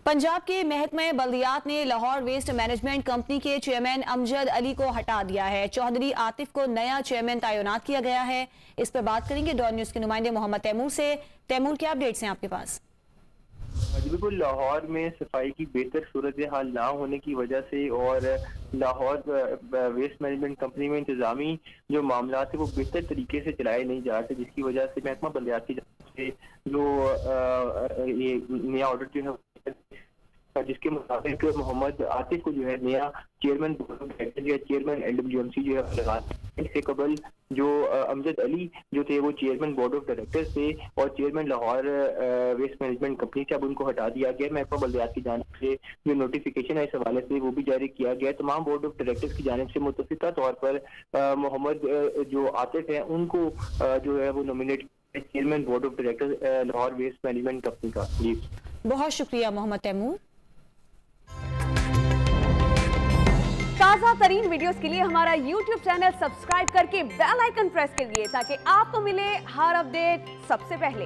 पंजाब के महकमे बल्दियात ने लाहौर वेस्ट मैनेजमेंट कंपनी के चेयरमैन अमजद अली को हटा दिया है। चौधरी आतिफ को नया चेयरमैन तैनात किया गया है। इस पर बात करेंगे डॉन न्यूज के नुमाइंदे मोहम्मद तैमूर से। तैमूर, क्या अपडेट्स हैं आपके पास? बिल्कुल, लाहौर में सफाई की बेहतर सूरत हाल ना होने की वजह से और लाहौर वेस्ट मैनेजमेंट कंपनी में इंतजामी जो मामला है वो बेहतर तरीके से चलाए नहीं जा रहे, जिसकी वजह से महकमा बल्दियात की जानिब से जो ये नया ऑर्डर जो है जिसके मुताबिक मोहम्मद आतिफ को जो है नया चेयरमैन या चेयरमैन LWMC जो है लगा। इससे कबल जो अमजद अली जो थे वो चेयरमैन बोर्ड ऑफ डायरेक्टर्स थे और chairman Lahore waste management company से अब उनको हटा दिया गया। महकमा बल्दियात की जानिब से जो नोटिफिकेशन है इस हवाले से वो भी जारी किया गया। तमाम बोर्ड ऑफ डायरेक्टर्स की जानिब से मुतफ़िका तौर पर मोहम्मद जो आतिफ है उनको जो है वो nominate chairman board of directors Lahore waste management company का। जी, बहुत शुक्रिया मोहम्मद तैमूर। ताज़ा तरीन वीडियोस के लिए हमारा YouTube चैनल सब्सक्राइब करके बेल आइकन प्रेस करिए ताकि आपको मिले हर अपडेट सबसे पहले।